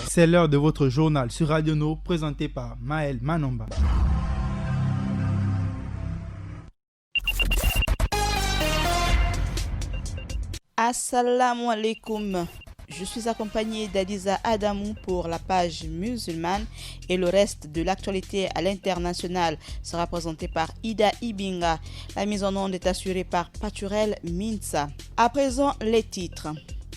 C'est l'heure de votre journal sur Radio No, présenté par Maël Manomba. Assalamu alaikum. Je suis accompagnée d'Adiza Adamou pour la page musulmane et le reste de l'actualité à l'international sera présenté par Ida Ibinga. La mise en onde est assurée par Paturel Minsa. À présent, les titres.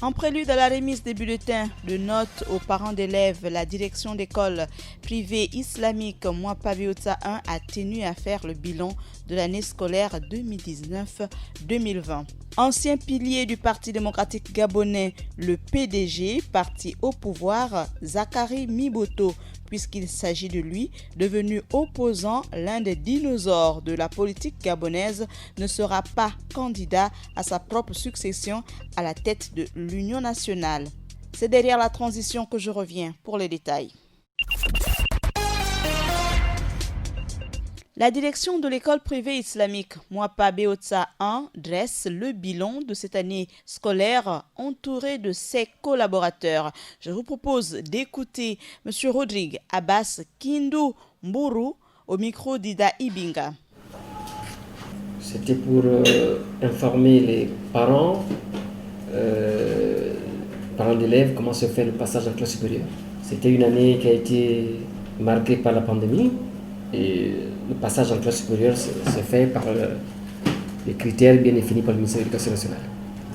En prélude à la remise des bulletins de notes aux parents d'élèves, la direction d'école privée islamique Mouapa Biota 1 a tenu à faire le bilan de l'année scolaire 2019-2020. Ancien pilier du Parti démocratique gabonais, le PDG, parti au pouvoir, Zakari Miboto, puisqu'il s'agit de lui, devenu opposant, l'un des dinosaures de la politique gabonaise, ne sera pas candidat à sa propre succession à la tête de l'Union nationale. C'est derrière la transition que je reviens pour les détails. La direction de l'école privée islamique Mouapa Beotsa 1 dresse le bilan de cette année scolaire entouré de ses collaborateurs. Je vous propose d'écouter M. Rodrigue Abbas Kindu Mburu au micro d'Ida Ibinga. C'était pour informer les parents d'élèves comment se fait le passage en classe supérieure. C'était une année qui a été marquée par la pandémie et le passage en classe supérieure s'est fait par les critères bien définis par le ministère de l'Éducation nationale.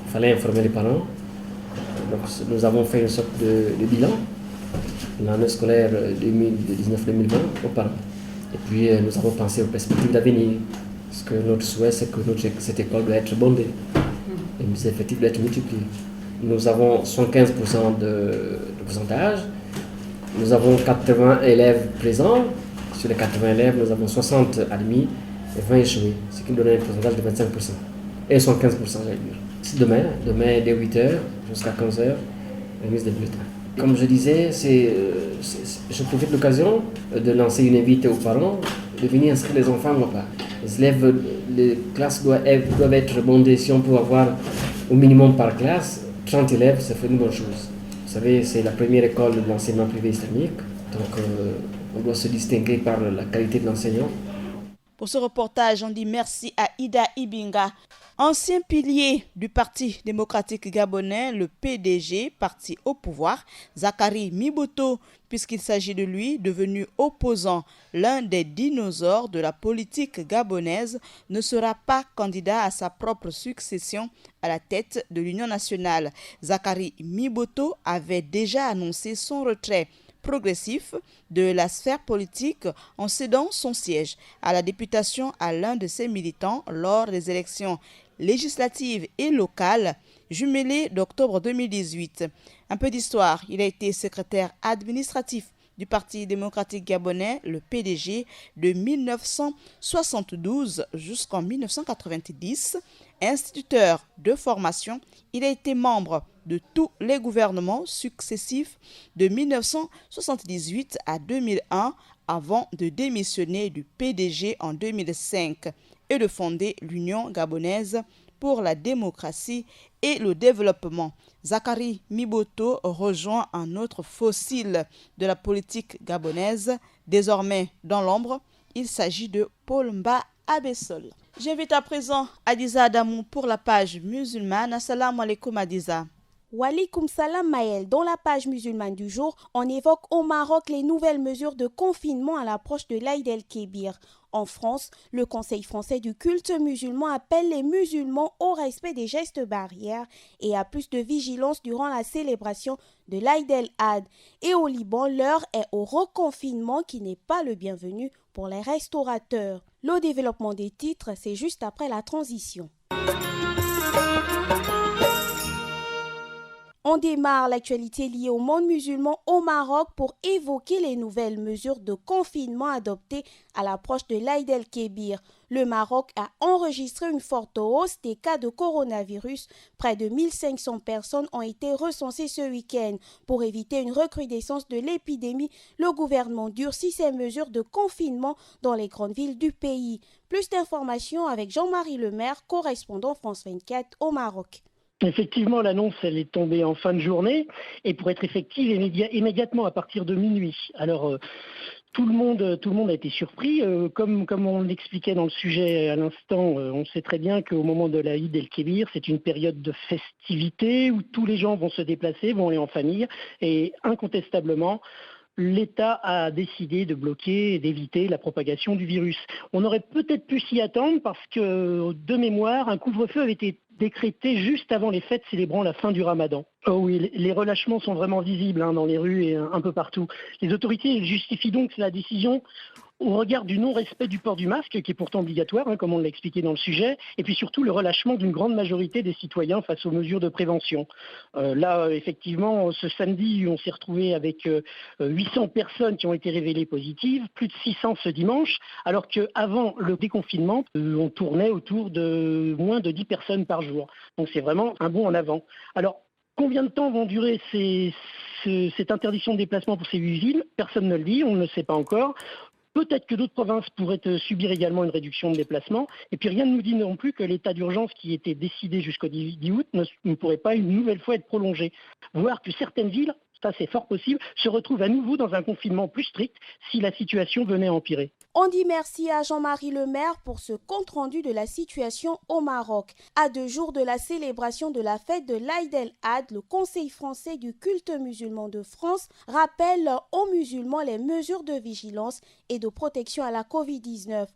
Il fallait informer les parents. Donc, nous avons fait une sorte de bilan de l'année scolaire 2019-2020 aux parents. Et puis nous avons pensé aux perspectives d'avenir. Parce que notre souhait, c'est que cette école doit être bondée. Les effectifs doivent être multipliés. Nous avons 115% de pourcentage. Nous avons 80 élèves présents. Sur les 80 élèves, nous avons 60 admis et 20 échoués, ce qui nous donne un pourcentage de 25%. Et 115%, j'allais dire. C'est demain dès 8h jusqu'à 15h, remise des bulletins. Comme je disais, je profite de l'occasion de lancer une invite aux parents de venir inscrire les enfants ou pas. Les classes doivent être bondées. Si on peut avoir au minimum par classe 30 élèves, ça fait une bonne chose. Vous savez, c'est la première école de l'enseignement privé islamique, donc on doit se distinguer par la qualité de l'enseignant. Pour ce reportage, on dit merci à Ida Ibinga, ancien pilier du Parti démocratique gabonais, le PDG, parti au pouvoir, Zakari Miboto, puisqu'il s'agit de lui, devenu opposant, l'un des dinosaures de la politique gabonaise, ne sera pas candidat à sa propre succession à la tête de l'Union nationale. Zakari Miboto avait déjà annoncé son retrait progressif de la sphère politique en cédant son siège à la députation à l'un de ses militants lors des élections législatives et locales jumelées d'octobre 2018. Un peu d'histoire, il a été secrétaire administratif du Parti démocratique gabonais, le PDG, de 1972 jusqu'en 1990. Instituteur de formation, il a été membre de tous les gouvernements successifs de 1978 à 2001 avant de démissionner du PDG en 2005 et de fonder l'Union gabonaise pour la démocratie et le développement. Zakari Miboto rejoint un autre fossile de la politique gabonaise, désormais dans l'ombre. Il s'agit de Paul Mba Abessol. J'invite à présent Adiza Adamou pour la page musulmane. Assalamu alaikum Adiza. Walikoum salam Maël. Dans la page musulmane du jour, on évoque au Maroc les nouvelles mesures de confinement à l'approche de l'Aïd el-Kébir. En France, le Conseil français du culte musulman appelle les musulmans au respect des gestes barrières et à plus de vigilance durant la célébration de l'Aïd el-Had. Et au Liban, l'heure est au reconfinement qui n'est pas le bienvenu pour les restaurateurs. Le développement des titres, c'est juste après la transition. On démarre l'actualité liée au monde musulman au Maroc pour évoquer les nouvelles mesures de confinement adoptées à l'approche de l'Aïd el-Kébir. Le Maroc a enregistré une forte hausse des cas de coronavirus. Près de 1500 personnes ont été recensées ce week-end. Pour éviter une recrudescence de l'épidémie, le gouvernement durcit ses mesures de confinement dans les grandes villes du pays. Plus d'informations avec Jean-Marie Lemaire, correspondant France 24 au Maroc. Effectivement, l'annonce, elle est tombée en fin de journée et pour être effective immédiatement à partir de minuit. Alors, tout le monde a été surpris. Comme on l'expliquait dans le sujet à l'instant, on sait très bien qu'au moment de l'Aïd el-Kébir, c'est une période de festivité où tous les gens vont se déplacer, vont aller en famille et incontestablement, l'État a décidé de bloquer et d'éviter la propagation du virus. On aurait peut-être pu s'y attendre parce que, de mémoire, un couvre-feu avait été décrété juste avant les fêtes célébrant la fin du Ramadan. Oh oui, les relâchements sont vraiment visibles dans les rues et un peu partout. Les autorités justifient donc la décision au regard du non-respect du port du masque, qui est pourtant obligatoire, comme on l'a expliqué dans le sujet, et puis surtout le relâchement d'une grande majorité des citoyens face aux mesures de prévention. Là, effectivement, ce samedi, on s'est retrouvé avec 800 personnes qui ont été révélées positives, plus de 600 ce dimanche, alors qu'avant le déconfinement, on tournait autour de moins de 10 personnes par jour. Donc c'est vraiment un bond en avant. Alors, combien de temps vont durer cette interdiction de déplacement pour ces 8 villes? Personne ne le dit, on ne le sait pas encore. Peut-être que d'autres provinces pourraient subir également une réduction de déplacement. Et puis rien ne nous dit non plus que l'état d'urgence qui était décidé jusqu'au 10 août ne pourrait pas une nouvelle fois être prolongé. Voire que certaines villes, ça c'est fort possible, se retrouvent à nouveau dans un confinement plus strict si la situation venait à empirer. On dit merci à Jean-Marie Lemaire pour ce compte-rendu de la situation au Maroc. À 2 jours de la célébration de la fête de l'Aïd el-Had, le Conseil français du culte musulman de France rappelle aux musulmans les mesures de vigilance et de protection à la Covid-19.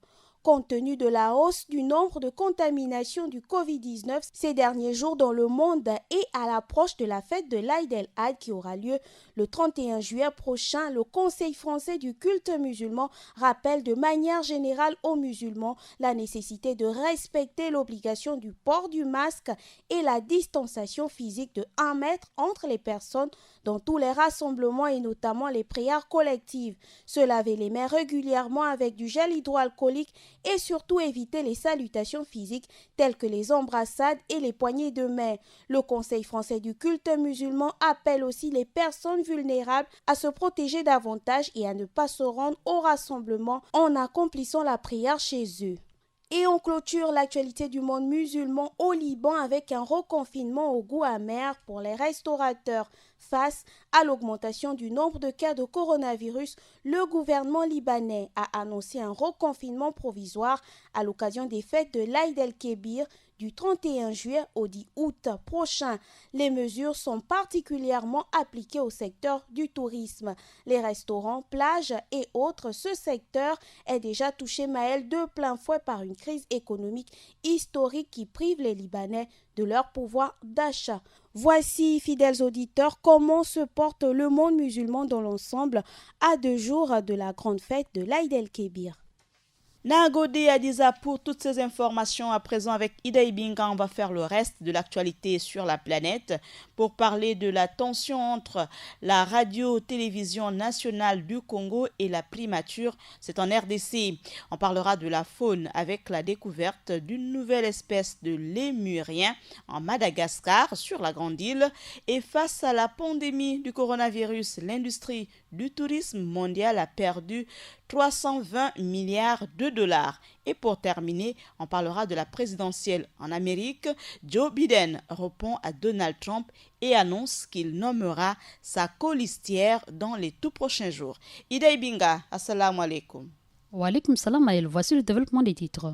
Compte tenu de la hausse du nombre de contaminations du Covid-19 ces derniers jours dans le monde et à l'approche de la fête de l'Aïd el-Had qui aura lieu le 31 juillet prochain, le Conseil français du culte musulman rappelle de manière générale aux musulmans la nécessité de respecter l'obligation du port du masque et la distanciation physique de 1 mètre entre les personnes dans tous les rassemblements et notamment les prières collectives. Se laver les mains régulièrement avec du gel hydroalcoolique et surtout éviter les salutations physiques telles que les embrassades et les poignées de main. Le Conseil français du culte musulman appelle aussi les personnes vulnérables à se protéger davantage et à ne pas se rendre au rassemblement en accomplissant la prière chez eux. Et on clôture l'actualité du monde musulman au Liban avec un reconfinement au goût amer pour les restaurateurs. Face à l'augmentation du nombre de cas de coronavirus, le gouvernement libanais a annoncé un reconfinement provisoire à l'occasion des fêtes de l'Aïd el-Kébir du 31 juillet au 10 août prochain. Les mesures sont particulièrement appliquées au secteur du tourisme. Les restaurants, plages et autres, ce secteur est déjà touché, Maël, de plein fouet par une crise économique historique qui prive les Libanais de leur pouvoir d'achat. Voici, fidèles auditeurs, comment se porte le monde musulman dans l'ensemble à 2 jours de la grande fête de l'Aïd el-Kébir. Nagode Adiza pour toutes ces informations. À présent, avec Ida Ibinga, on va faire le reste de l'actualité sur la planète pour parler de la tension entre la radio-télévision nationale du Congo et la primature. C'est en RDC. On parlera de la faune avec la découverte d'une nouvelle espèce de lémurien en Madagascar, sur la Grande Île. Et face à la pandémie du coronavirus, l'industrie du tourisme mondial a perdu 320 milliards de dollars. Et pour terminer, on parlera de la présidentielle en Amérique. Joe Biden répond à Donald Trump et annonce qu'il nommera sa colistière dans les tout prochains jours. Ida Ibinga, assalamu alaikum. Wa alaikum salam, Maël. Voici le développement des titres.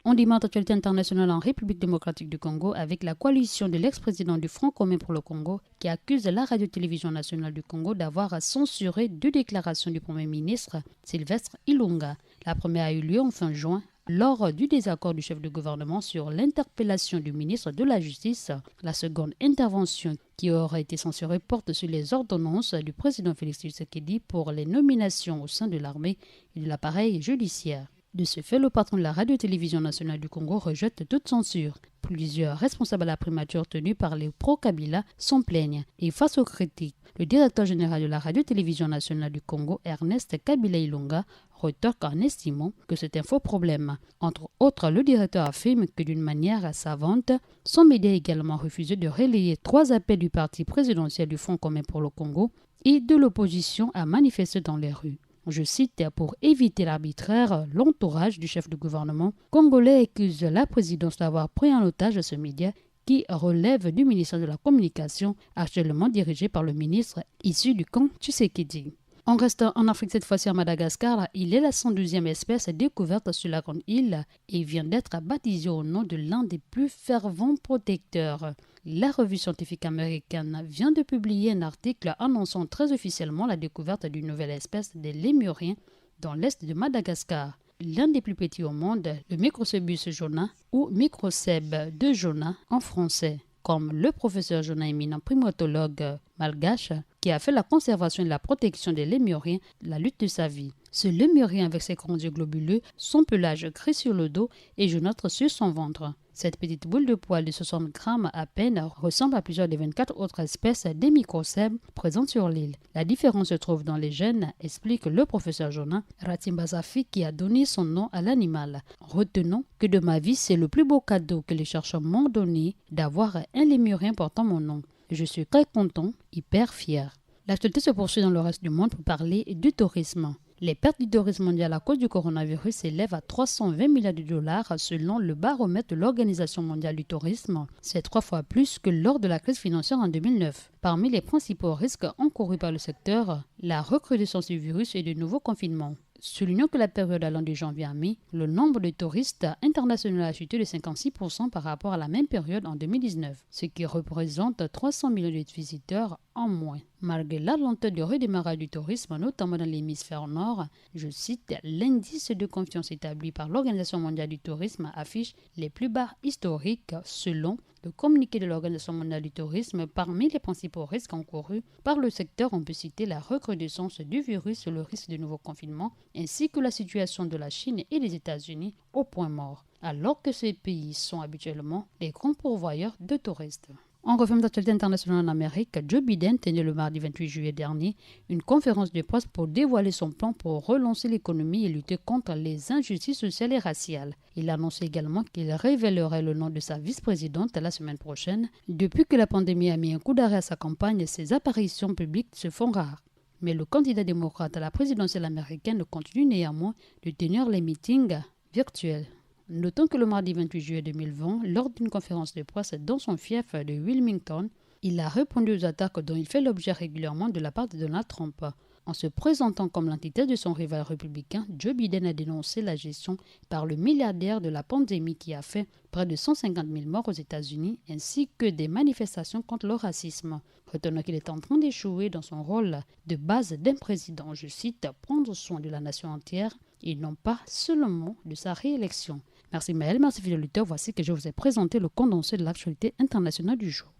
On démarre l'actualité internationale en République démocratique du Congo avec la coalition de l'ex-président du Front commun pour le Congo qui accuse la radio-télévision nationale du Congo d'avoir censuré 2 déclarations du Premier ministre Sylvestre Ilunga. La première a eu lieu en fin juin lors du désaccord du chef de gouvernement sur l'interpellation du ministre de la Justice. La seconde intervention qui aurait été censurée porte sur les ordonnances du président Félix Tshisekedi pour les nominations au sein de l'armée et de l'appareil judiciaire. De ce fait, le patron de la radio-télévision nationale du Congo rejette toute censure. Plusieurs responsables à la primature tenus par les pro-Kabila s'en plaignent. Et face aux critiques, le directeur général de la radio-télévision nationale du Congo, Ernest Kabila Ilunga, retorque en estimant que c'est un faux problème. Entre autres, le directeur affirme que d'une manière savante, son média a également refusé de relayer 3 appels du parti présidentiel du Front commun pour le Congo et de l'opposition à manifester dans les rues. Je cite, pour éviter l'arbitraire, l'entourage du chef de gouvernement congolais accuse la présidence d'avoir pris en otage ce média qui relève du ministère de la Communication, actuellement dirigé par le ministre issu du camp Tshisekedi. En restant en Afrique, cette fois-ci à Madagascar, il est la 112e espèce découverte sur la grande île et vient d'être baptisée au nom de l'un des plus fervents protecteurs. La revue scientifique américaine vient de publier un article annonçant très officiellement la découverte d'une nouvelle espèce des lémuriens dans l'est de Madagascar. L'un des plus petits au monde, le Microcebus jona ou Microcèbe de Jona en français, comme le professeur Jona éminent primatologue malgache qui a fait la conservation et la protection des lémuriens la lutte de sa vie. Ce lémurien avec ses grands yeux globuleux, son pelage gris sur le dos et jaunâtre sur son ventre. Cette petite boule de poil de 60 grammes à peine ressemble à plusieurs des 24 autres espèces des microcèbes présentes sur l'île. La différence se trouve dans les gènes, explique le professeur Jona Ratimbazafi qui a donné son nom à l'animal. Retenons que de ma vie, c'est le plus beau cadeau que les chercheurs m'ont donné d'avoir un lémurien portant mon nom. Je suis très content, hyper fier. L'actualité se poursuit dans le reste du monde pour parler du tourisme. Les pertes du tourisme mondial à cause du coronavirus s'élèvent à 320 milliards de dollars selon le baromètre de l'Organisation mondiale du tourisme. C'est 3 fois plus que lors de la crise financière en 2009. Parmi les principaux risques encourus par le secteur, la recrudescence du virus et de nouveaux confinements. Soulignons que la période allant de janvier à mai, le nombre de touristes internationaux a chuté de 56% par rapport à la même période en 2019, ce qui représente 300 millions de visiteurs en moins. Malgré la lenteur du redémarrage du tourisme, notamment dans l'hémisphère nord, je cite, l'indice de confiance établi par l'Organisation mondiale du tourisme affiche les plus bas historiques selon le communiqué de l'Organisation mondiale du tourisme. Parmi les principaux risques encourus par le secteur, on peut citer la recrudescence du virus, le risque de nouveaux confinements, ainsi que la situation de la Chine et des États-Unis au point mort, alors que ces pays sont habituellement les grands pourvoyeurs de touristes. En refait d'actualité internationale en Amérique, Joe Biden tenait le mardi 28 juillet dernier une conférence de presse pour dévoiler son plan pour relancer l'économie et lutter contre les injustices sociales et raciales. Il annonçait également qu'il révélerait le nom de sa vice-présidente la semaine prochaine. Depuis que la pandémie a mis un coup d'arrêt à sa campagne, ses apparitions publiques se font rares. Mais le candidat démocrate à la présidentielle américaine continue néanmoins de tenir les meetings virtuels. Notons que le mardi 28 juillet 2020, lors d'une conférence de presse dans son fief de Wilmington, il a répondu aux attaques dont il fait l'objet régulièrement de la part de Donald Trump. En se présentant comme l'antithèse de son rival républicain, Joe Biden a dénoncé la gestion par le milliardaire de la pandémie qui a fait près de 150 000 morts aux États-Unis, ainsi que des manifestations contre le racisme. Retenons qu'il est en train d'échouer dans son rôle de base d'un président, je cite, « prendre soin de la nation entière et non pas seulement de sa réélection ». Merci Maël, merci fidèle auditeur. Voici que je vous ai présenté le condensé de l'actualité internationale du jour.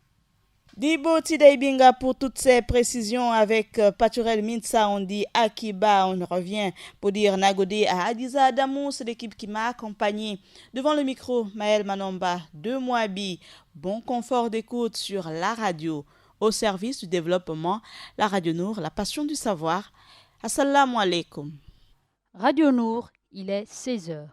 Dibo Tidaibinga pour toutes ces précisions avec Paturel Minsa, on dit Akiba, on revient pour dire Nagode à Adiza Adamou, c'est l'équipe qui m'a accompagné. Devant le micro, Maël Manomba, de Moabi, bon confort d'écoute sur la radio, au service du développement, la Radio Nour, la passion du savoir. Assalamu alaikum. Radio Nour, il est 16h.